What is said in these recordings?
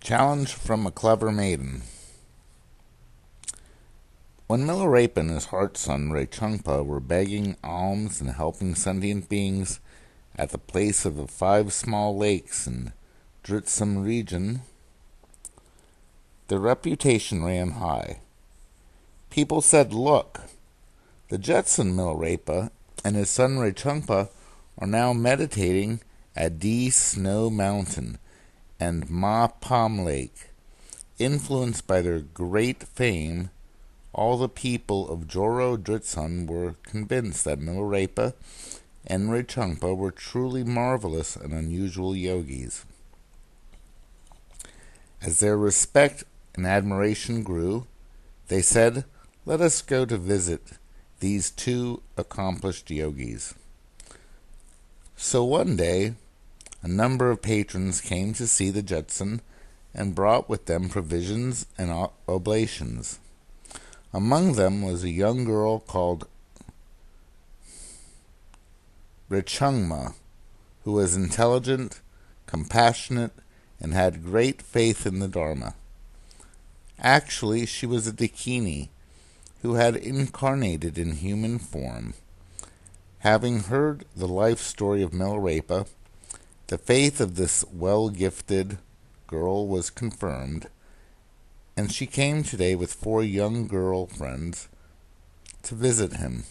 Challenge from a clever maiden. When Milarepa and his heart son Rechungpa were begging alms and helping sentient beings at the place of the 5 small lakes in Dritsam region, their reputation ran high. People said, "Look, the Jetson Milarepa and his son Rechungpa are now meditating at D Snow Mountain and Ma Palm Lake." Influenced by their great fame, all the people of Joro Dritsun were convinced that Milarepa and Rechungpa were truly marvelous and unusual yogis. As their respect and admiration grew, they said, "Let us go to visit these 2 accomplished yogis." So one day, a number of patrons came to see the Jetson and brought with them provisions and oblations. Among them was a young girl called Rechungma, who was intelligent, compassionate, and had great faith in the Dharma. Actually, she was a Dakini who had incarnated in human form. Having heard the life story of Milarepa, the faith of this well-gifted girl was confirmed, and she came today with 4 young girl friends to visit him.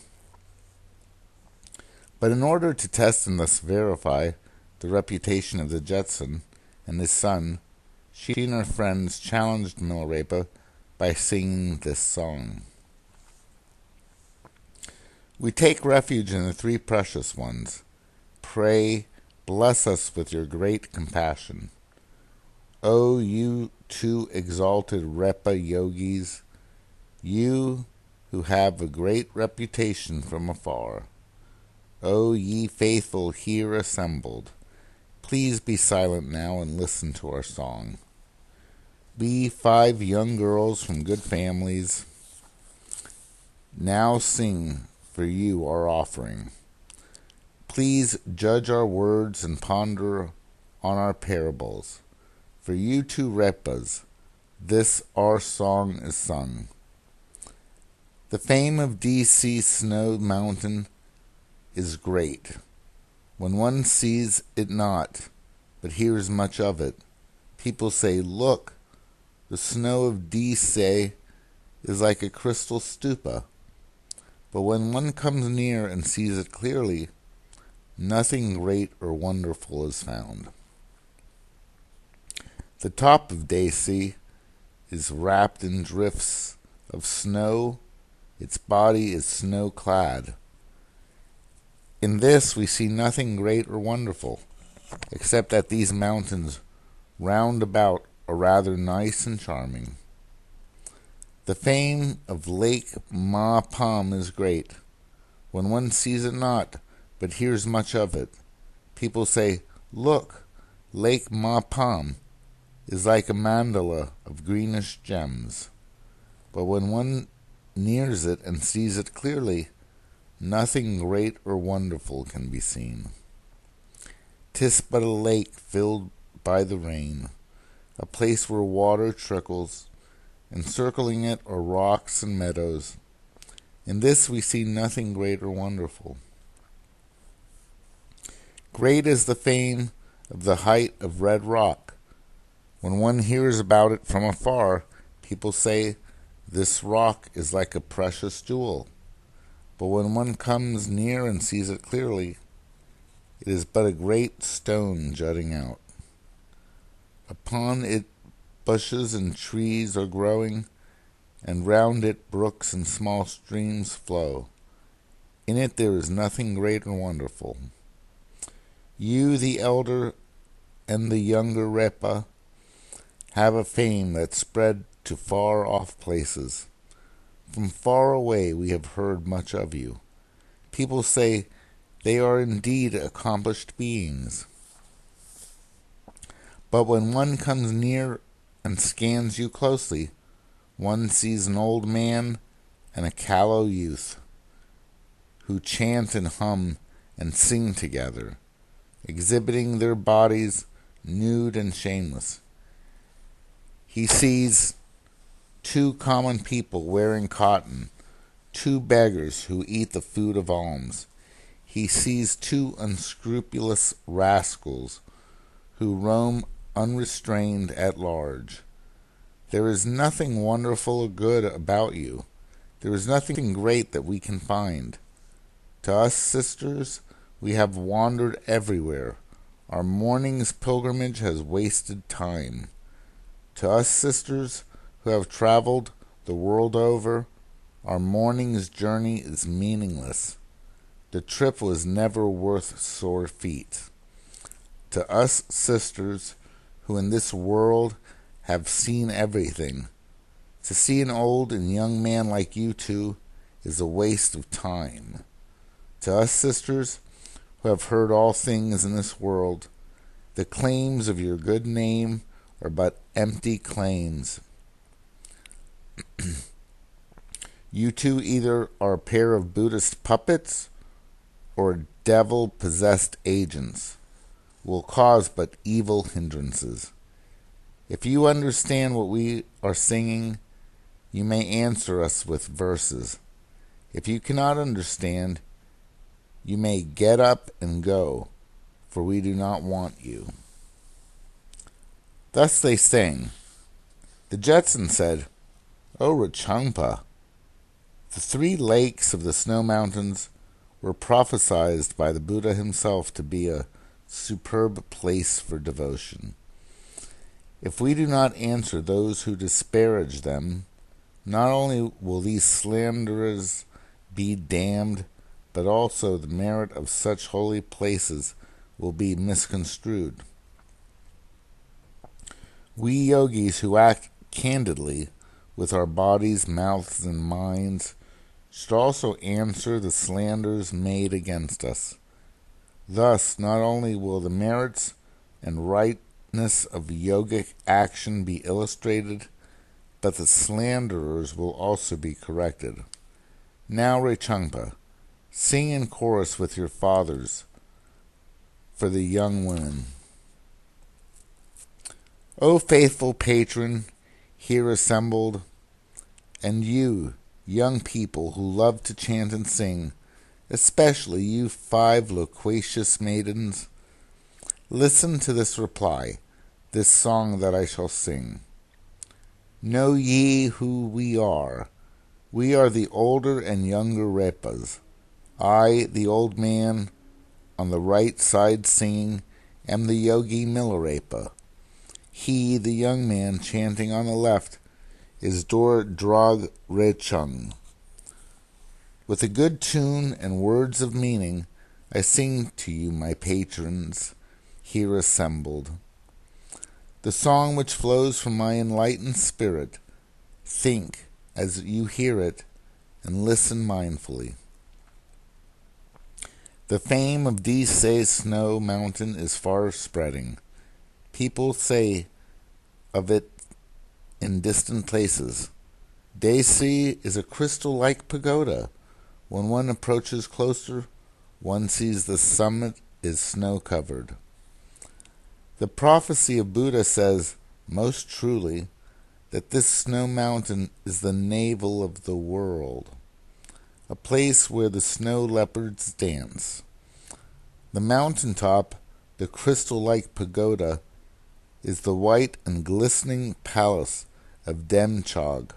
But in order to test and thus verify the reputation of the Jetson and his son, she and her friends challenged Milarepa by singing this song. "We take refuge in the 3 precious ones. Pray, bless us with your great compassion. O you 2 exalted Repa yogis, you who have a great reputation from afar. O ye faithful here assembled, please be silent now and listen to our song. We 5 young girls from good families now sing for you our offering. Please judge our words and ponder on our parables. For you 2 Repas, this our song is sung. The fame of D.C. Snow Mountain is great. When one sees it not, but hears much of it, people say, 'Look, the snow of D.C. is like a crystal stupa.' But when one comes near and sees it clearly, nothing great or wonderful is found. The top of Desi is wrapped in drifts of snow. Its body is snow-clad. In this we see nothing great or wonderful, except that these mountains round about are rather nice and charming. The fame of Lake Ma Palm is great. When one sees it not, but hears much of it, people say, 'Look, Lake Ma Palm is like a mandala of greenish gems.' But when one nears it and sees it clearly, nothing great or wonderful can be seen. 'Tis but a lake filled by the rain, a place where water trickles. Encircling it are rocks and meadows. In this we see nothing great or wonderful. Great is the fame of the height of Red Rock. When one hears about it from afar, people say, 'This rock is like a precious jewel.' But when one comes near and sees it clearly, it is but a great stone jutting out. Upon it bushes and trees are growing, and round it brooks and small streams flow. In it there is nothing great or wonderful. You, the elder and the younger Repa, have a fame that spread to far-off places. From far away we have heard much of you. People say they are indeed accomplished beings. But when one comes near and scans you closely, one sees an old man and a callow youth who chant and hum and sing together, exhibiting their bodies nude and shameless. He sees two common people wearing cotton, two beggars who eat the food of alms. He sees two unscrupulous rascals who roam unrestrained at large. There is nothing wonderful or good about you. There is nothing great that we can find. To us sisters, we have wandered everywhere. Our morning's pilgrimage has wasted time. To us sisters, who have traveled the world over, our morning's journey is meaningless. The trip was never worth sore feet. To us sisters, who in this world have seen everything, to see an old and young man like you two is a waste of time. To us sisters, who have heard all things in this world, the claims of your good name are but empty claims. You two either are a pair of Buddhist puppets or devil-possessed agents, will cause but evil hindrances. If you understand what we are singing, you may answer us with verses. If you cannot understand, you may get up and go, for we do not want you. Thus they sang. The Jetson said, O Rachangpa, the 3 lakes of the snow mountains were prophesied by the Buddha himself to be a superb place for devotion. If we do not answer those who disparage them, not only will these slanderers be damned, but also the merit of such holy places will be misconstrued. We yogis who act candidly with our bodies, mouths, and minds should also answer the slanders made against us. Thus, not only will the merits and rightness of yogic action be illustrated, but the slanderers will also be corrected. Now, Rechangpa, sing in chorus with your fathers for the young women. O faithful patron, here assembled, and you, young people who love to chant and sing, especially you 5 loquacious maidens, listen to this reply, this song that I shall sing. Know ye who we are? We are the older and younger Repas. I, the old man, on the right side singing, am the yogi Milarepa. He, the young man, chanting on the left, is Dor Drog Rechung. With a good tune and words of meaning, I sing to you, my patrons, here assembled. The song which flows from my enlightened spirit, think as you hear it, and listen mindfully. The fame of Dese Snow Mountain is far spreading. People say of it in distant places. Dese is a crystal-like pagoda. When one approaches closer, one sees the summit is snow-covered. The prophecy of Buddha says, most truly, that this snow mountain is the navel of the world, a place where the snow leopards dance. The mountaintop, the crystal-like pagoda, is the white and glistening palace of Demchog.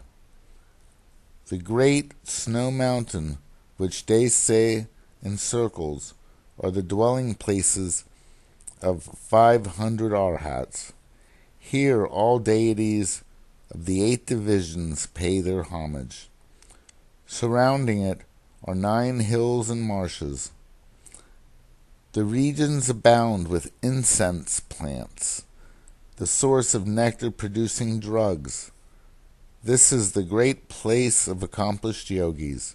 The great snow mountain which Dese encircles are the dwelling places of 500 arhats. Here all deities of the 8 divisions pay their homage. Surrounding it are 9 hills and marshes. The regions abound with incense plants, the source of nectar-producing drugs. This is the great place of accomplished yogis.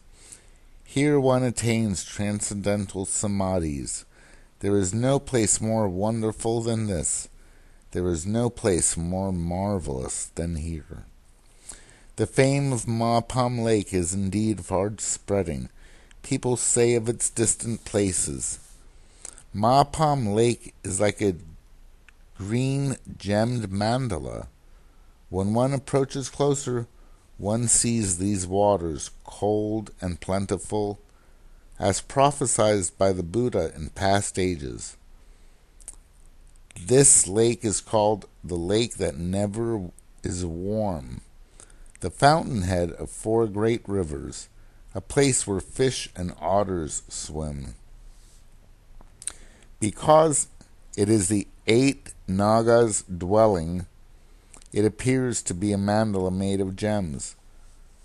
Here one attains transcendental samadhis. There is no place more wonderful than this. There is no place more marvelous than here. The fame of Mapam Lake is indeed far spreading. People say of its distant places. Mapam Lake is like a green gemmed mandala. When one approaches closer, one sees these waters cold and plentiful, as prophesied by the Buddha in past ages. This lake is called the lake that never is warm, the fountainhead of 4 great rivers, a place where fish and otters swim. Because it is the 8 Nagas' dwelling, it appears to be a mandala made of gems.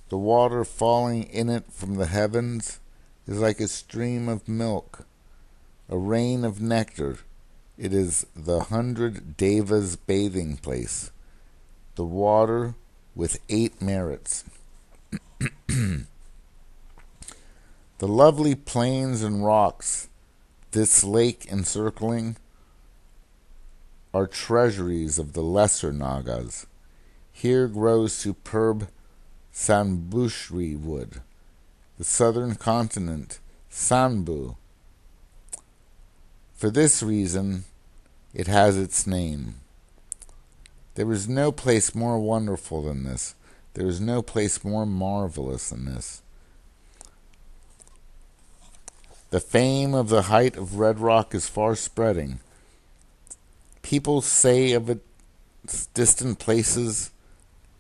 The water falling in it from the heavens is like a stream of milk, a rain of nectar. It is the 100 Devas' bathing place, the water with 8 merits. The lovely plains and rocks this lake encircling are treasuries of the lesser Nagas. Here grows superb Sanbushri wood, the southern continent, Sanbu. For this reason, it has its name. There is no place more wonderful than this. There is no place more marvelous than this. The fame of the height of Red Rock is far spreading. People say of its distant places,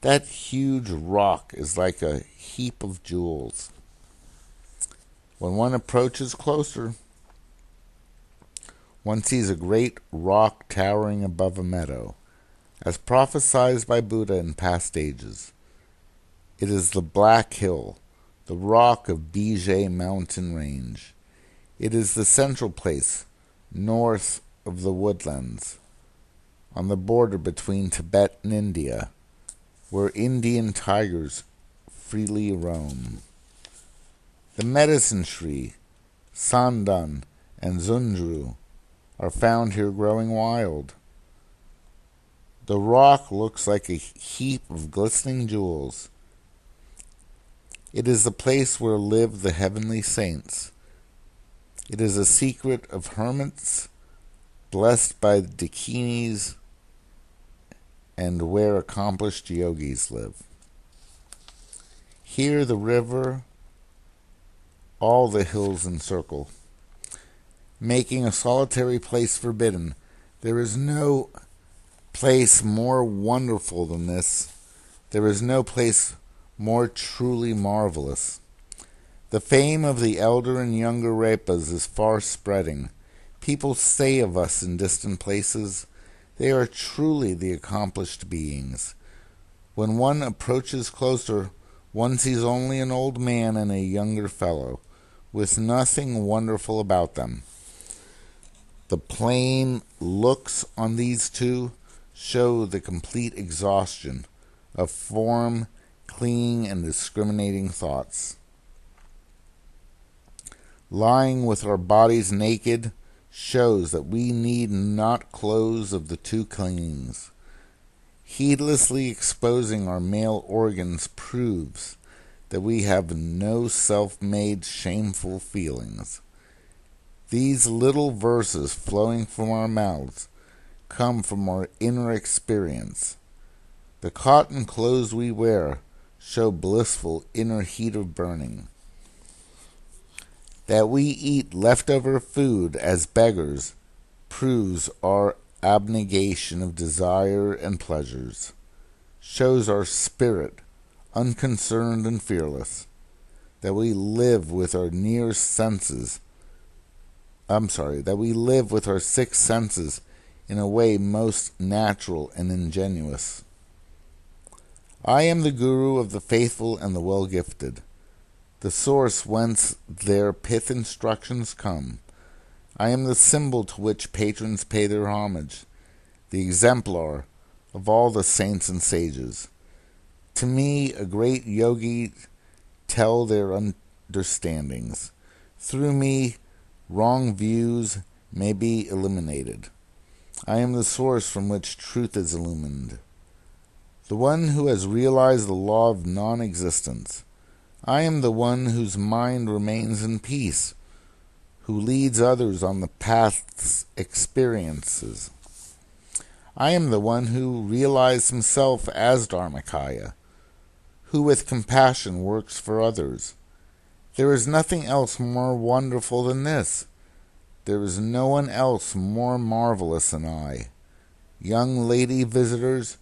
that huge rock is like a heap of jewels. When one approaches closer, one sees a great rock towering above a meadow, as prophesied by Buddha in past ages. It is the Black Hill, the rock of Bijay mountain range. It is the central place, north of the woodlands, on the border between Tibet and India, where Indian tigers freely roam. The medicine tree, sandan, and zunjru are found here growing wild. The rock looks like a heap of glistening jewels. It is the place where live the heavenly saints. It is a secret of hermits blessed by dakinis and where accomplished yogis live. Here the river, all the hills encircle, making a solitary place forbidden. There is no place more wonderful than this. There is no place more truly marvelous. The fame of the elder and younger Repas is far spreading. People say of us in distant places, they are truly the accomplished beings. When one approaches closer, one sees only an old man and a younger fellow, with nothing wonderful about them. The plain looks on these two show the complete exhaustion of form, clinging, and discriminating thoughts. Lying with our bodies naked shows that we need not clothes of the two clingings. Heedlessly exposing our male organs proves that we have no self-made shameful feelings. These little verses flowing from our mouths come from our inner experience. The cotton clothes we wear show blissful inner heat of burning. That we eat leftover food as beggars proves our abnegation of desire and pleasures, shows our spirit unconcerned and fearless, that we live with our that we live with our 6 senses in a way most natural and ingenuous. I am the guru of the faithful and the well-gifted, the source whence their pith instructions come. I am the symbol to which patrons pay their homage, the exemplar of all the saints and sages. To me, a great yogi tell their understandings. Through me, wrong views may be eliminated. I am the source from which truth is illumined, the one who has realized the law of non-existence. I am the one whose mind remains in peace, who leads others on the path's experiences. I am the one who realized himself as Dharmakaya, who with compassion works for others. There is nothing else more wonderful than this. There is no one else more marvelous than I. Young lady visitors,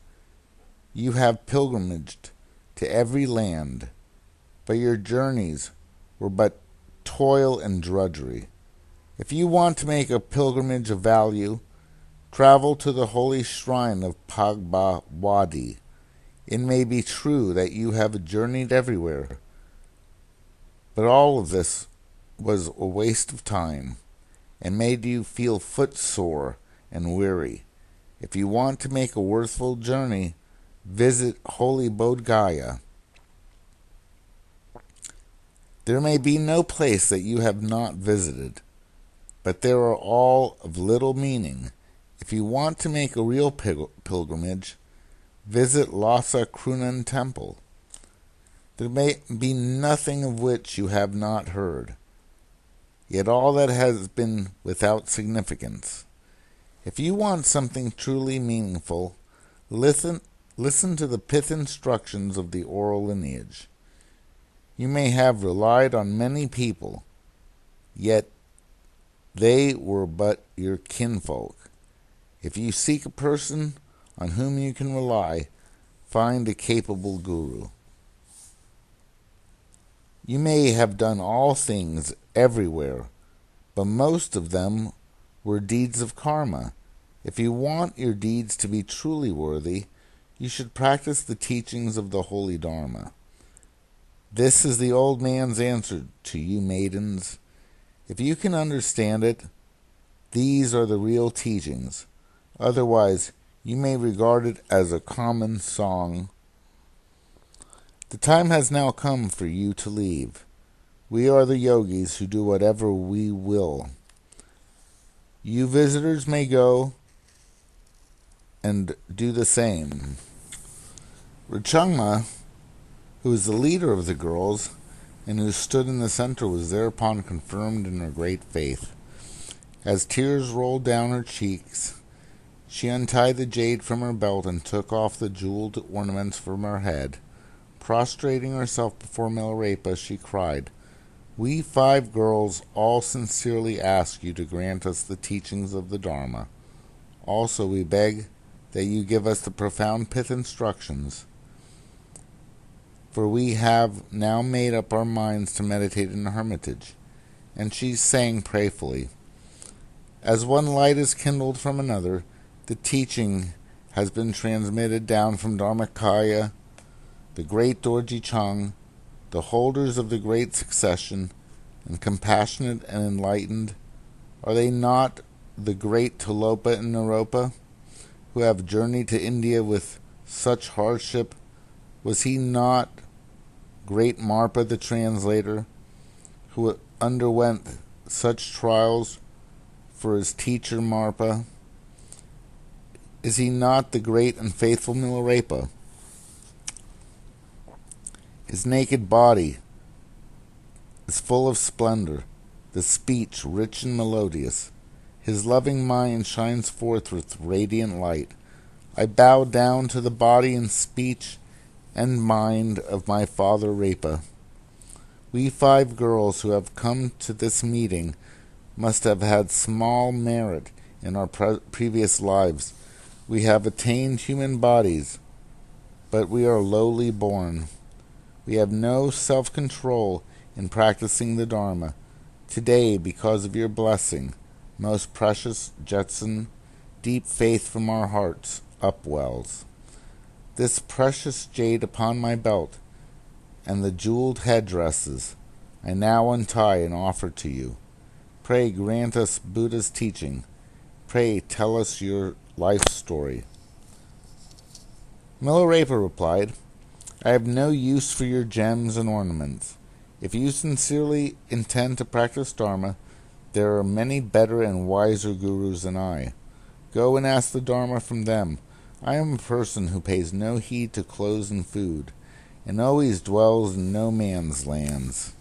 you have pilgrimaged to every land, but your journeys were but toil and drudgery. If you want to make a pilgrimage of value, travel to the holy shrine of Pagba Wadi. It may be true that you have journeyed everywhere, but all of this was a waste of time and made you feel footsore and weary. If you want to make a worthwhile journey, visit holy Bodh Gaya. There may be no place that you have not visited, but they are all of little meaning. If you want to make a real pilgrimage, visit Lhasa Krunan Temple. There may be nothing of which you have not heard, yet all that has been without significance. If you want something truly meaningful, listen to the pith instructions of the oral lineage. You may have relied on many people, yet they were but your kinfolk. If you seek a person on whom you can rely, find a capable guru. You may have done all things everywhere, but most of them were deeds of karma. If you want your deeds to be truly worthy, you should practice the teachings of the holy Dharma. This is the old man's answer to you maidens. If you can understand it, these are the real teachings. Otherwise, you may regard it as a common song. The time has now come for you to leave. We are the yogis who do whatever we will. You visitors may go and do the same. Rachangma, who is the leader of the girls and who stood in the center, was thereupon confirmed in her great faith. As tears rolled down her cheeks, she untied the jade from her belt and took off the jeweled ornaments from her head. Prostrating herself before Milarepa, she cried, "We 5 girls all sincerely ask you to grant us the teachings of the Dharma. Also, we beg that you give us the profound pith instructions, for we have now made up our minds to meditate in the hermitage." And she sang prayerfully, "As one light is kindled from another, the teaching has been transmitted down from Dharmakaya, the great Dorji Chang, the holders of the great succession, and compassionate and enlightened. Are they not the great Tilopa and Naropa, who have journeyed to India with such hardship? Was he not great Marpa the translator, who underwent such trials for his teacher Marpa? Is he not the great and faithful Milarepa? His naked body is full of splendor, the speech rich and melodious. His loving mind shines forth with radiant light. I bow down to the body and speech and mind of my father Repa. We 5 girls who have come to this meeting must have had small merit in our previous lives. We have attained human bodies, but we are lowly born. We have no self-control in practicing the Dharma. Today, because of your blessing, most precious Jetson, deep faith from our hearts upwells. This precious jade upon my belt and the jeweled headdresses I now untie and offer to you. Pray grant us Buddha's teaching. Pray tell us your life story." Milarepa replied, "I have no use for your gems and ornaments. If you sincerely intend to practice Dharma, there are many better and wiser gurus than I. Go and ask the Dharma from them. I am a person who pays no heed to clothes and food, and always dwells in no man's lands.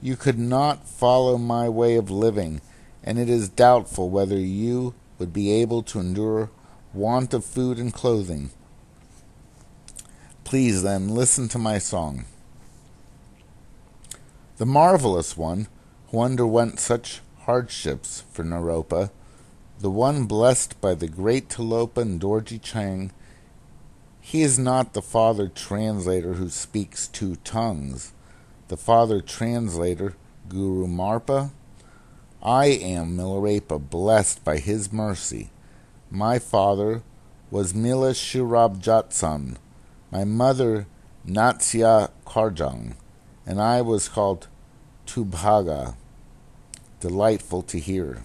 You could not follow my way of living, and it is doubtful whether you would be able to endure want of food and clothing. Please then listen to my song. The marvelous one, who underwent such hardships for Naropa, the one blessed by the great Tilopa and Dorji Chang, he is not the father translator who speaks two tongues, the father translator, Guru Marpa. I am Milarepa, blessed by his mercy. My father was Mila Shirab Jatsan, my mother Natsya Karjang, and I was called Tubhaga, delightful to hear.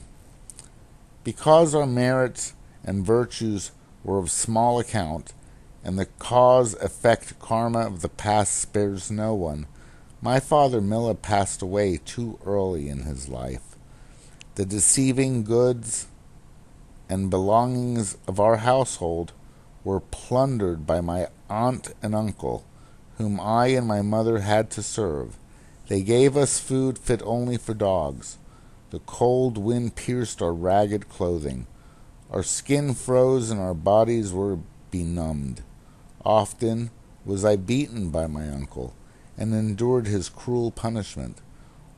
Because our merits and virtues were of small account, and the cause-effect karma of the past spares no one, my father Mila passed away too early in his life. The deceiving goods and belongings of our household were plundered by my aunt and uncle, whom I and my mother had to serve. They gave us food fit only for dogs. The cold wind pierced our ragged clothing. Our skin froze and our bodies were benumbed. Often was I beaten by my uncle, and endured his cruel punishment.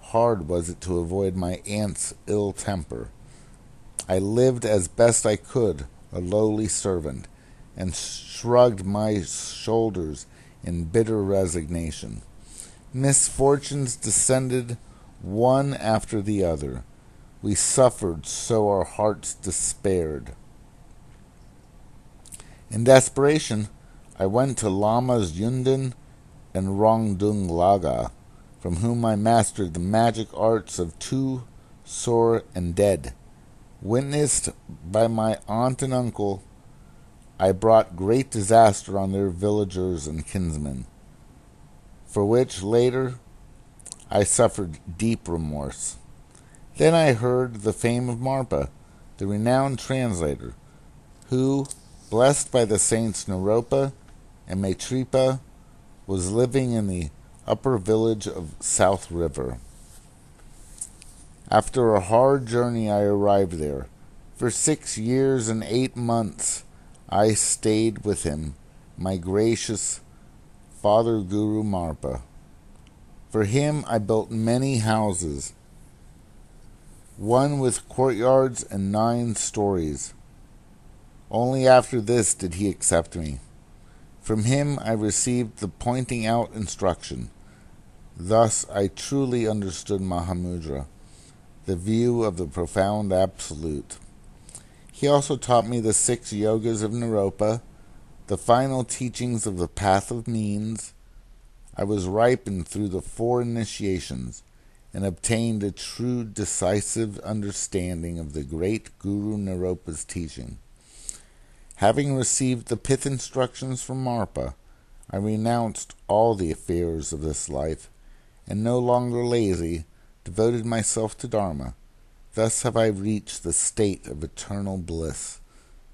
Hard was it to avoid my aunt's ill temper. I lived as best I could, a lowly servant, and shrugged my shoulders in bitter resignation. Misfortunes descended one after the other. We suffered so our hearts despaired. In desperation, I went to Lamas Yundan and Rongdung Laga, from whom I mastered the magic arts of Tu, Sor, and Dead. Witnessed by my aunt and uncle, I brought great disaster on their villagers and kinsmen, for which later I suffered deep remorse. Then I heard the fame of Marpa, the renowned translator, who, blessed by the saints Naropa and Maitripa, was living in the upper village of South River. After a hard journey I arrived there. For 6 years and 8 months I stayed with him, my gracious Father Guru Marpa. For him I built many houses, one with courtyards and 9 stories. Only after this did he accept me. From him I received the pointing out instruction. Thus I truly understood Mahamudra, the view of the profound absolute. He also taught me the 6 yogas of Naropa, the final teachings of the path of means. I was ripened through the 4 initiations, and obtained a true decisive understanding of the great Guru Naropa's teaching. Having received the pith instructions from Marpa, I renounced all the affairs of this life, and no longer lazy, devoted myself to Dharma. Thus have I reached the state of eternal bliss.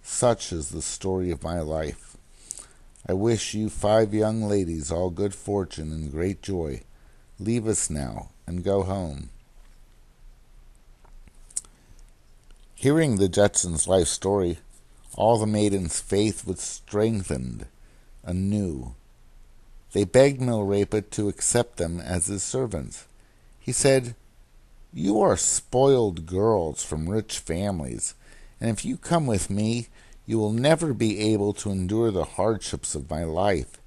Such is the story of my life. I wish you 5 young ladies all good fortune and great joy. Leave us now and go home. Hearing the Jetson's life story, all the maidens' faith was strengthened anew. They begged Milarepa to accept them as his servants. He said, "You are spoiled girls from rich families, and if you come with me, you will never be able to endure the hardships of my life.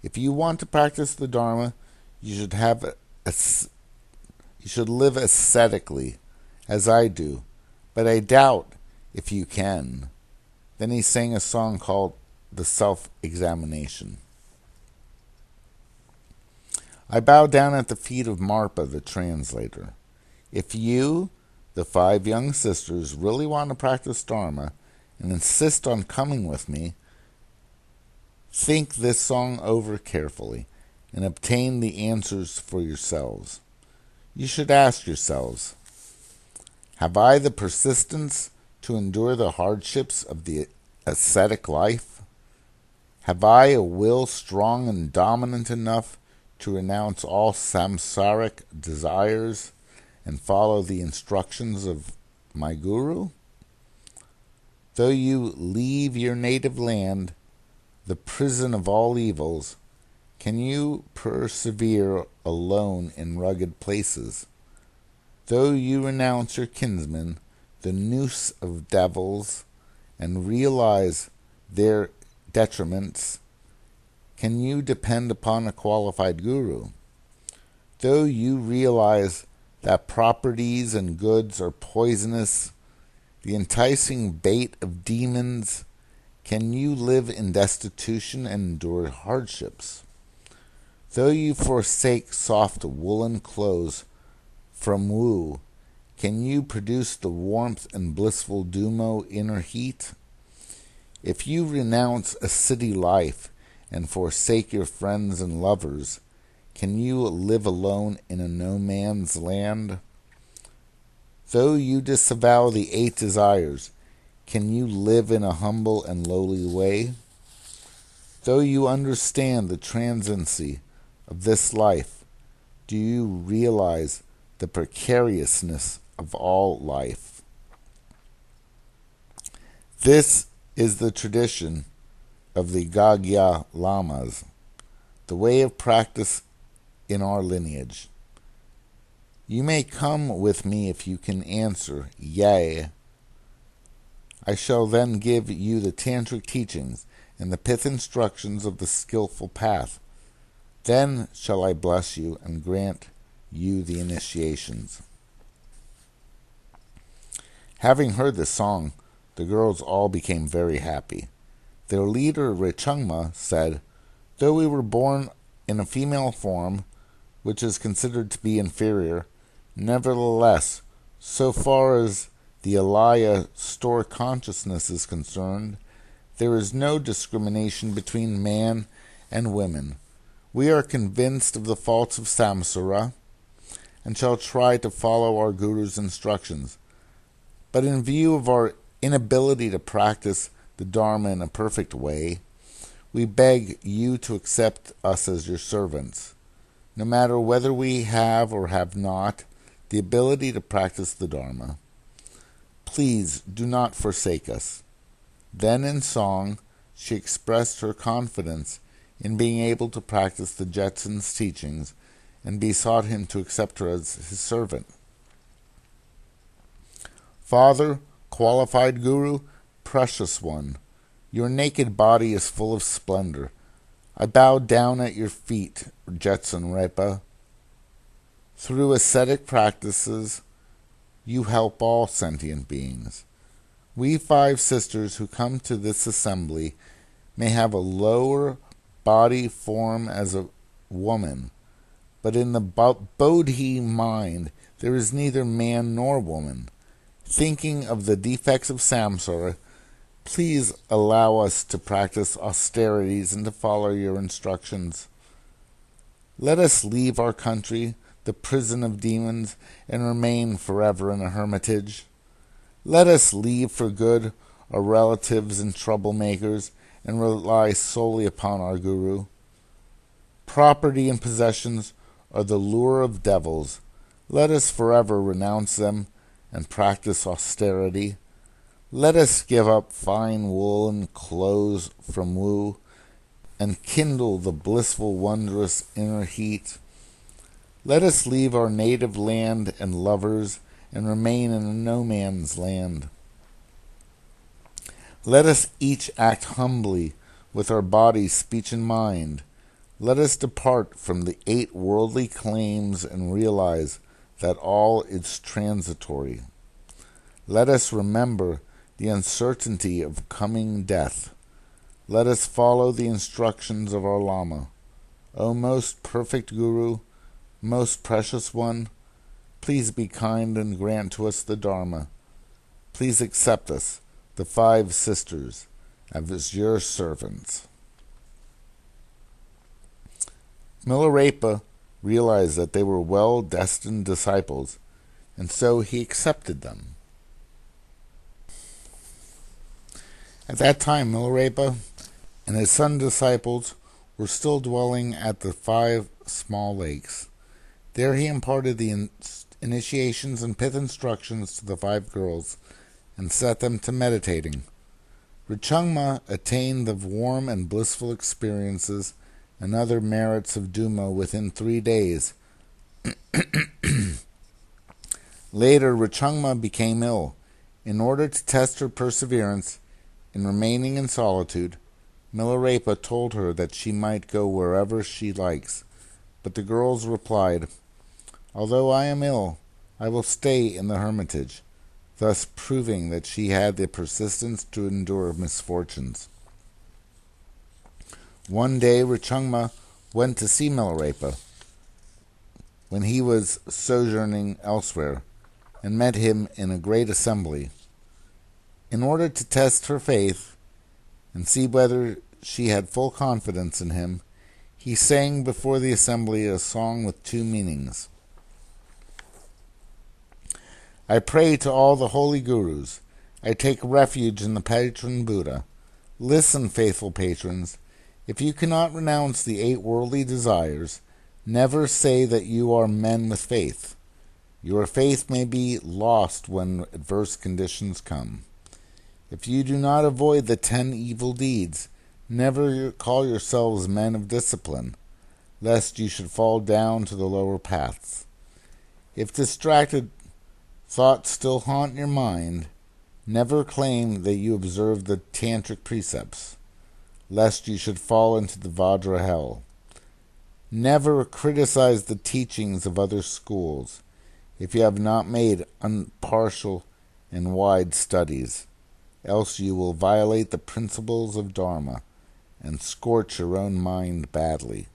If you want to practice the Dharma, you should live ascetically, as I do, but I doubt if you can." Then he sang a song called The Self-Examination. I bow down at the feet of Marpa, the translator. If you, the 5 young sisters, really want to practice Dharma and insist on coming with me, think this song over carefully and obtain the answers for yourselves. You should ask yourselves, have I the persistence to endure the hardships of the ascetic life? Have I a will strong and dominant enough to renounce all samsaric desires and follow the instructions of my Guru? Though you leave your native land, the prison of all evils, can you persevere alone in rugged places? Though you renounce your kinsmen, the noose of devils, and realize their detriments, can you depend upon a qualified guru? Though you realize that properties and goods are poisonous, the enticing bait of demons, can you live in destitution and endure hardships? Though you forsake soft woolen clothes from Wu, can you produce the warmth and blissful Dumo inner heat? If you renounce a city life and forsake your friends and lovers, can you live alone in a no man's land? Though you disavow the 8 desires, can you live in a humble and lowly way? Though you understand the transiency of this life, do you realize the precariousness of all life? This is the tradition of the Gagya Lamas, the way of practice in our lineage. You may come with me if you can answer, yea. I shall then give you the tantric teachings and the pith instructions of the skillful path. Then shall I bless you and grant you the initiations. Having heard the song, the girls all became very happy. Their leader, Rechungma, said, "Though we were born in a female form, which is considered to be inferior, nevertheless, so far as the Alaya store consciousness is concerned, there is no discrimination between man and women. We are convinced of the faults of samsara and shall try to follow our Guru's instructions. But in view of our inability to practice the Dharma in a perfect way, we beg you to accept us as your servants, no matter whether we have or have not the ability to practice the Dharma. Please do not forsake us." Then in song, she expressed her confidence in being able to practice the Jetson's teachings and besought him to accept her as his servant. "Father, qualified Guru, precious one, your naked body is full of splendor. I bow down at your feet, Jetson-repa. Through ascetic practices, you help all sentient beings. We 5 sisters who come to this assembly may have a lower body form as a woman, but in the Bodhi mind there is neither man nor woman. Thinking of the defects of samsara, please allow us to practice austerities and to follow your instructions. Let us leave our country, the prison of demons, and remain forever in a hermitage. Let us leave for good our relatives and troublemakers and rely solely upon our Guru. Property and possessions are the lure of devils. Let us forever renounce them and practice austerity. Let us give up fine woolen clothes from Wu and kindle the blissful, wondrous inner heat. Let us leave our native land and lovers and remain in a no man's land. Let us each act humbly with our body, speech, and mind. Let us depart from the 8 worldly claims and realize that all is transitory. Let us remember the uncertainty of coming death. Let us follow the instructions of our Lama. O most perfect Guru, most precious one, please be kind and grant to us the Dharma. Please accept us, the 5 sisters, as your servants." Milarepa realized that they were well-destined disciples, and so he accepted them. At that time, Milarepa and his son disciples were still dwelling at the 5 small lakes. There he imparted the initiations and pith instructions to the 5 girls and set them to meditating Richungma attained the warm and blissful experiences and other merits of Duma within 3 days. Later, Richungma became ill. In order to test her perseverance in remaining in solitude, Milarepa told her that she might go wherever she likes. But the girls replied, "Although I am ill, I will stay in the hermitage," thus proving that she had the persistence to endure misfortunes. One day, Richungma went to see Milarepa when he was sojourning elsewhere, and met him in a great assembly. In order to test her faith and see whether she had full confidence in him, he sang before the assembly a song with 2 meanings. "I pray to all the holy gurus. I take refuge in the patron Buddha. Listen, faithful patrons. If you cannot renounce the 8 worldly desires, never say that you are men with faith. Your faith may be lost when adverse conditions come. If you do not avoid the 10 evil deeds, never call yourselves men of discipline, lest you should fall down to the lower paths. If distracted thoughts still haunt your mind, never claim that you observe the tantric precepts, lest you should fall into the Vajra hell. Never criticize the teachings of other schools, if you have not made impartial and wide studies, else you will violate the principles of Dharma and scorch your own mind badly.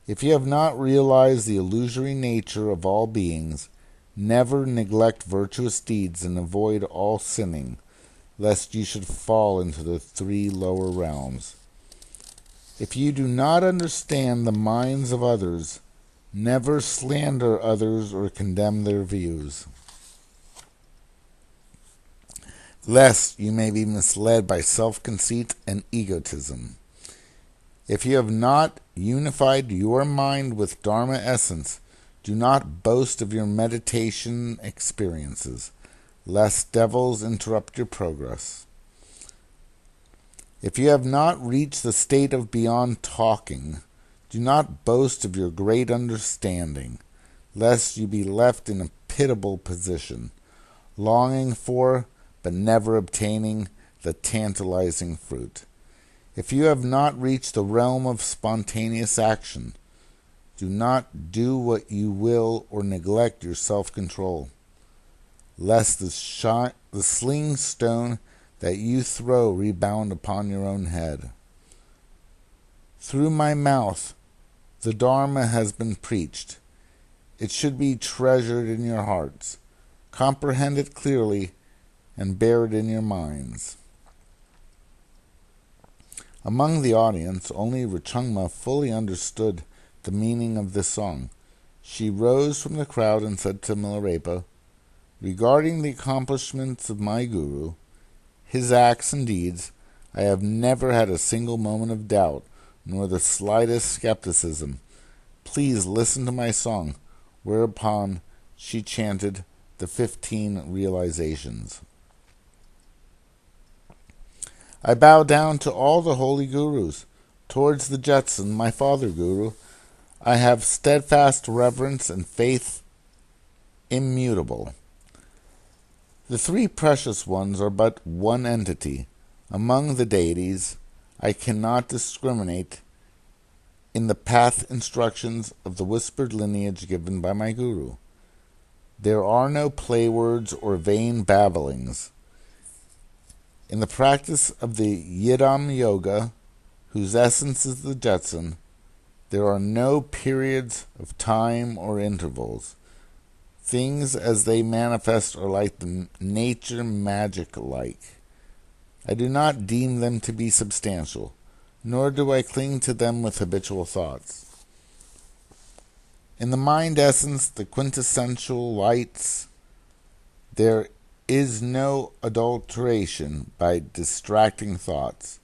If you have not realized the illusory nature of all beings, never neglect virtuous deeds and avoid all sinning, lest you should fall into the 3 lower realms. If you do not understand the minds of others, never slander others or condemn their views, lest you may be misled by self-conceit and egotism. If you have not unified your mind with Dharma essence, do not boast of your meditation experiences, lest devils interrupt your progress. If you have not reached the state of beyond talking, do not boast of your great understanding, lest you be left in a pitiable position, longing for but never obtaining the tantalizing fruit. If you have not reached the realm of spontaneous action, do not do what you will or neglect your self-control, lest the sling stone that you throw rebound upon your own head. Through my mouth, the Dharma has been preached. It should be treasured in your hearts. Comprehend it clearly and bear it in your minds." Among the audience, only Richungma fully understood the meaning of this song. She rose from the crowd and said to Milarepa, "Regarding the accomplishments of my guru, his acts and deeds, I have never had a single moment of doubt, nor the slightest skepticism. Please listen to my song," whereupon she chanted the 15 realizations. "I bow down to all the holy gurus. Towards the Jetson, my father guru, I have steadfast reverence and faith immutable. The 3 precious ones are but one entity. Among the deities, I cannot discriminate in the path instructions of the whispered lineage given by my guru. There are no play words or vain babblings. In the practice of the Yidam Yoga, whose essence is the Jetson, there are no periods of time or intervals. Things as they manifest are like the nature magic-like. I do not deem them to be substantial, nor do I cling to them with habitual thoughts. In the mind essence, the quintessential lights, there is no adulteration by distracting thoughts.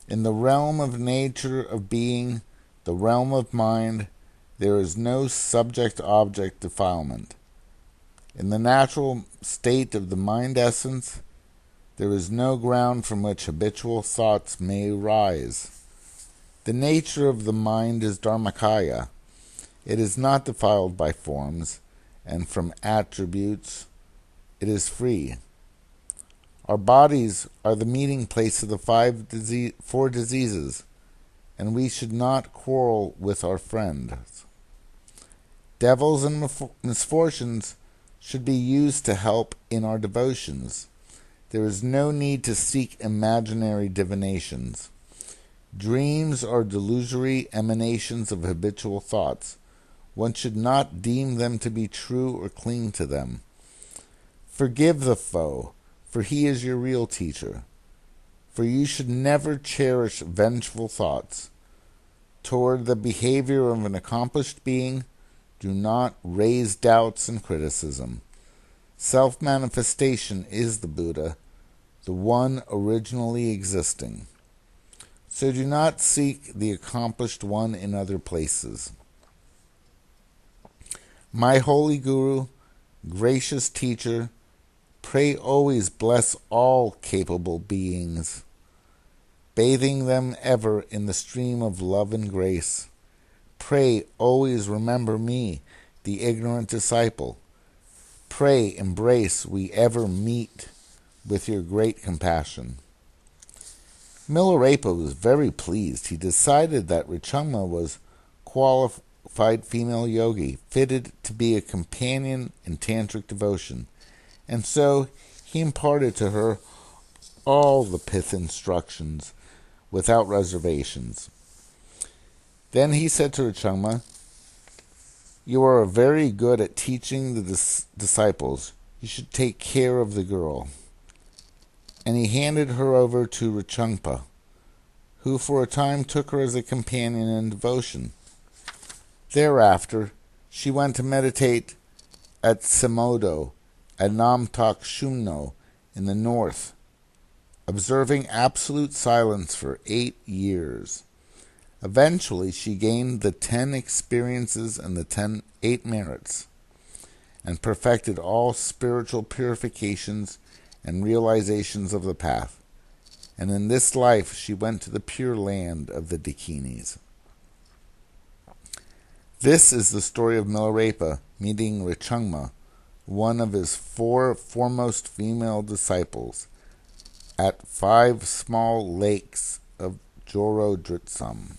In the realm of nature of being, the realm of mind, there is no subject-object defilement. In the natural state of the mind essence, There is no ground from which habitual thoughts may rise. The nature of the mind is dharmakaya. It is not defiled by forms, and from attributes it is free. Our bodies are the meeting place of the four diseases, and we should not quarrel with our friends. Devils and misfortunes should be used to help in our devotions. There is no need to seek imaginary divinations. Dreams are delusory emanations of habitual thoughts. One should not deem them to be true or cling to them. Forgive the foe, for he is your real teacher. For you should never cherish vengeful thoughts. Toward the behavior of an accomplished being, do not raise doubts and criticism. Self-manifestation is the Buddha, the one originally existing. So do not seek the accomplished one in other places. My holy Guru, gracious teacher, pray always bless all capable beings, bathing them ever in the stream of love and grace. Pray always remember me, the ignorant disciple. Pray embrace we ever meet with your great compassion. Milarepa was very pleased. He decided that Richangma was qualified female yogi, fitted to be a companion in tantric devotion, and so he imparted to her all the pith instructions without reservations. Then he said to Richangma, "You are very good at teaching the disciples. You should take care of the girl." And he handed her over to Richangpa, who for a time took her as a companion in devotion. Thereafter, she went to meditate at Semodo, at Namtok Shumno in the north, observing absolute silence for 8 years. Eventually, she gained the 10 experiences and the 8 merits, and perfected all spiritual purifications and realizations of the path. And in this life, she went to the pure land of the Dakinis. This is the story of Milarepa meeting Richangma, one of his 4 foremost female disciples, at 5 small lakes of Joro Dritsam.